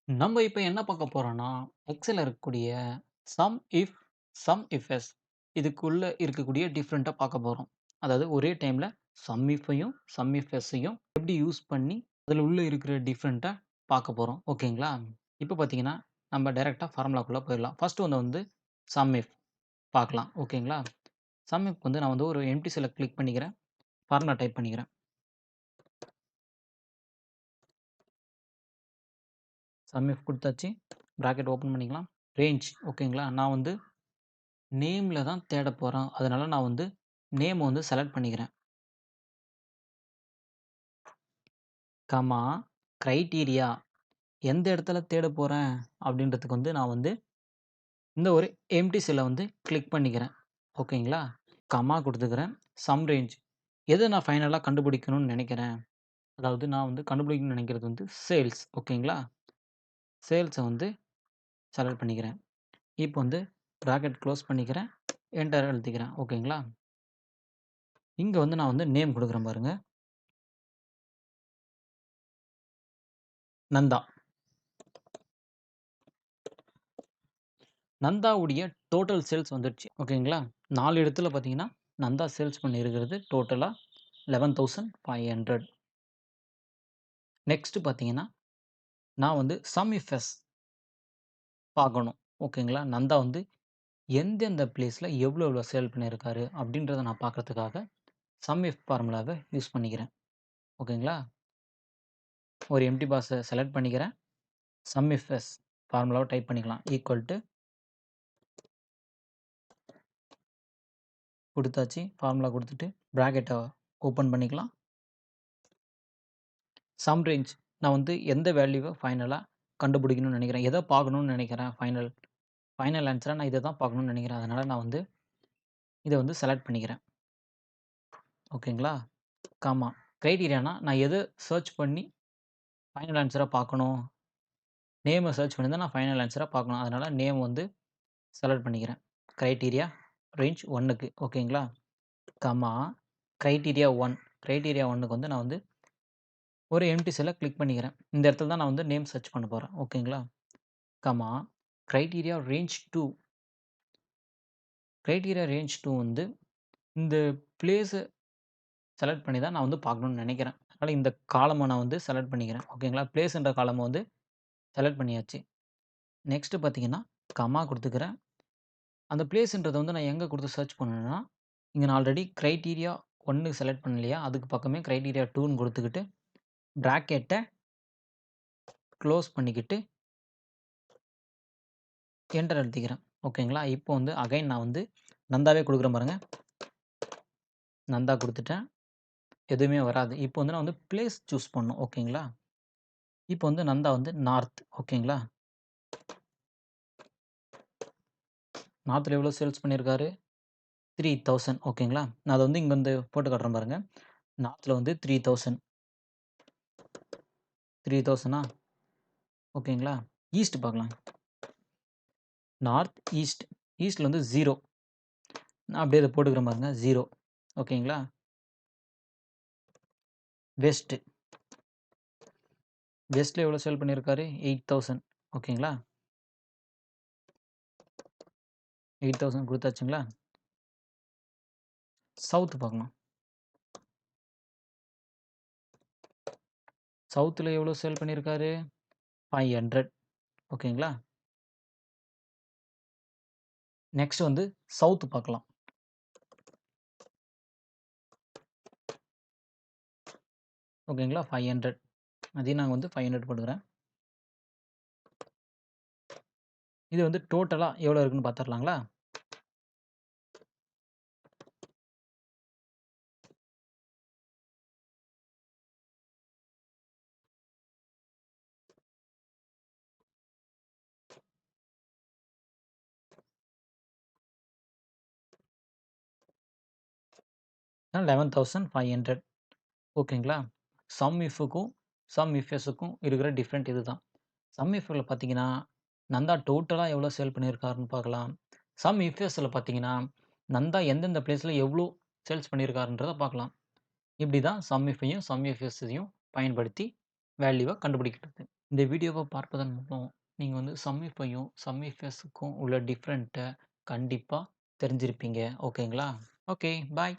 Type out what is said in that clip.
நம்ம இப்ப என்ன பார்க்க போறோம்னா, எக்ஸல்ல இருக்கக்கூடிய some if, some if else இதுக்குள்ள இருக்கக்கூடிய டிஃபரெண்ட்டா பார்க்க போறோம். அதாவது ஒரே டைம்ல சம் இஃப்யும், சம் இஃப் எல்ஸையும் எப்படி யூஸ் பண்ணி அதில உள்ள இருக்கிற டிஃபரெண்ட்டா பார்க்க போறோம். ஓகேங்களா? இப்ப பார்த்தீங்கன்னா, நம்ம டைரக்ட்டா ஃபார்முலாக்குள்ள போயிரலாம். ஃபர்ஸ்ட் ஒண்ணு வந்து சம் இஃப் பார்க்கலாம். ஓகேங்களா? சம் இஃப் வந்து நான் வந்து ஒரு எம்ப்டி செல்ல கிளிக் பண்ணிக்கிறேன். ஃபார்முலா டைப் பண்ணிக்கிறேன். சம் இஃப் குடுத்தாச்சு. பிராக்கெட் ஓப்பன் பண்ணிக்கலாம். ரேஞ்ச் ஓகேங்களா? நான் வந்து நேம்ல தான் தேடப் போறேன். அதனால நான் வந்து நேம் வந்து செலக்ட் பண்ணிக்கிறேன். கமா, கிரைட்டீரியா எந்த இடத்துல தேடப் போறேன் அப்படின்றதுக்கு வந்து நான் வந்து இந்த ஒரு எம்ப்டி செல்ல வந்து கிளிக் பண்ணிக்கிறேன். ஓகேங்களா? கமா குடுத்துக்கிறேன். சம் ரேஞ்ச் எத நான் ஃபைனலா கண்டுபிடிக்கணும்னு நெனைக்கிறேன். அதாவது நான் வந்து கண்டுபிடிக்கணும்னு நெனைக்கிறது வந்து சேல்ஸ் ஓகேங்களா? சேல்ஸ வந்து செலக்ட் பண்ணிக்கிறேன். இப்போ வந்து பிராக்கெட் குளோஸ் பண்ணிக்கிறேன். என்டர் அழுத்திக்கிறேன். ஓகேங்களா? இங்க வந்து நான் வந்து நேம் குடுக்குறேன் பாருங்க. நந்தா. நந்தாவுடைய டோட்டல் சேல்ஸ் வந்துடுச்சு. ஓகேங்களா? 4 இடத்துல பார்த்தீங்கன்னா, நந்தா சேல்ஸ் பண்ணியிருக்கிறது டோட்டலா 11,500. நெக்ஸ்ட் பார்த்தீங்கன்னா, நான் வந்து சம் இஃப் எஸ் பார்க்கணும். ஓகேங்களா? நந்தா வந்து எந்தெந்த பிளேஸ்ல எவ்வளோ எவ்வளோ சேல் பண்ணியிருக்காரு அப்படின்றத நான் பார்க்கறதுக்காக சம் இஃப் ஃபார்முலாவ யூஸ் பண்ணிக்கிறேன். ஓகேங்களா? ஒரு எம்ப்டி பாக்ஸ செலக்ட் பண்ணிக்கிறேன். சம் இஃப் எஸ் ஃபார்முலாவ டைப் பண்ணிக்கலாம். ஈக்குவல் டூ குடுத்தாச்சு. ஃபார்முலா குடுத்துட்டு பிராக்கெட்ட ஓப்பன் பண்ணிக்கலாம். சம் ரேஞ்ச் நான் வந்து எந்த வேல்யூவ ஃபைனலா கண்டுபிடிக்கணும்னு நெனைக்கிறேன். எத பார்க்கணும்னு நெனைக்கிறேன் ஃபைனல் ஃபைனல் ஆன்ஸரா நான் இத தான் பார்க்கணும்னு நெனைக்கிறேன். அதனால நான் வந்து இத வந்து செலக்ட் பண்ணிக்கிறேன். ஓகேங்களா? காமா. கிரைட்டீரியானா நான் எத சர்ச் பண்ணி ஃபைனல் ஆன்ஸரா பார்க்கணும். நேம சர்ச் பண்ணி தான் நான் ஃபைனல் ஆன்ஸரா பார்க்கணும். அதனால நேம் வந்து செலக்ட் பண்ணிக்கிறேன். கிரைட்டீரியா ரேஞ்ச் 1க்கு ஓகேங்களா? கமா கிரைட்டீரியா 1 கிரைட்டீரியா 1க்கு வந்து நான் வந்து ஒரு எம்ப்டி செல்ல கிளிக் பண்ணிக்கிறேன். இந்த இடத்துல தான் நான் வந்து நேம் சர்ச் பண்ண போறேன். ஓகேங்களா? Comma criteria range 2 criteria range 2 வந்து இந்த பிளேஸ செலக்ட் பண்ணி தான் நான் வந்து பார்க்கணும்னு நெனைக்கிறேன். அதனால இந்த காலம நான் வந்து செலக்ட் பண்ணிக்கிறேன். ஓகேங்களா? பிளேஸ்ன்ற காலம வந்து செலக்ட் பண்ணியாச்சு. நெக்ஸ்ட் பார்த்தீங்கன்னா, கமா குடுத்துக்கிறேன். அந்த பிளேஸ்ன்றத வந்து நான் எங்க குடுத்து சர்ச் பண்ணணும்னா, இங்க நான் ஆல்ரெடி கிரைட்டீரியா 1 செலக்ட் பண்ணலையா, அதுக்கு பக்கமே கிரைட்டீரியா 2ன்னு குடுத்துக்கிட்டு, பிராக்கெட்ட குளோஸ் பண்ணிக்கிட்டு, என்டர் அழுத்திக்கிறேன். ஓகேங்களா? இப்போ வந்து அகைன் நான் வந்து நந்தாவே குடுக்குறேன் பாருங்க. நந்தா குடுத்துட்டேன். எதுவுமே வராது. இப்போ வந்து நான் வந்து பிளேஸ் சூஸ் பண்ணணும். ஓகேங்களா? இப்போ வந்து நந்தா வந்து நார்த். ஓகேங்களா? நார்த்ல எவ்வளோ சேல்ஸ் பண்ணியிருக்காரு? 3000 ஓகேங்களா? நான் அத வந்து இங்க வந்து போட்டு காட்டுறேன் பாருங்க. நார்த்ல வந்து 3000 3000ஆ? ஓகேங்களா? ஈஸ்ட் பார்க்கலாம். North, east. ஈஸ்ட்ல வந்து 0 நான் அப்படியே அத போட்டுக்கிறேன் பாருங்க. 0 ஓகேங்களா? வெஸ்ட். வெஸ்ட்ல எவ்வளோ சேல் பண்ணியிருக்காரு? 8000 ஓகேங்களா? 8000 குடுத்தாச்சுங்களா? சவுத் பார்க்கலாம். சவுத்ல எவ்வளோ சேல் பண்ணியிருக்காரு? 500 ஓகேங்களா? நெக்ஸ்ட் வந்து சவுத் பார்க்கலாம். ஓகேங்களா? 500 அதையும் நான் வந்து 500 போட்டுக்கிறேன். இது வந்து டோட்டலா எவ்வளோ இருக்குன்னு பார்த்துரலாங்களா? 11,500 ஓகேங்களா? சம் இஃப்க்கும், சம் இஃப் எஸ்ஸுக்கும் இருக்கிற டிஃபரெண்ட் இதுதான். சம் இஃப்ல பார்த்தீங்கன்னா, நந்தா டோட்டலா எவ்வளோ சேல் பண்ணியிருக்காருன்னு பார்க்கலாம். சம் இஃப் எஸ்ல பார்த்தீங்கன்னா, நந்தா எந்தெந்த பிளேஸ்ல எவ்வளோ சேல்ஸ் பண்ணியிருக்காருன்றத பார்க்கலாம். இப்படி தான் சம் இஃப்பையும், சம் இஃப் எஸ்ஸையும் பயன்படுத்தி வேல்யூவ கண்டுபிடிக்கிறது. இந்த வீடியோவ பார்ப்பதன் மூலம் நீங்க வந்து சம் இஃப்பையும், சம் இஃப்எஸ்க்கும் உள்ள டிஃபரண்ட்ட கண்டிப்பா தெரிஞ்சிருப்பீங்க. ஓகேங்களா? ஓகே. பாய்.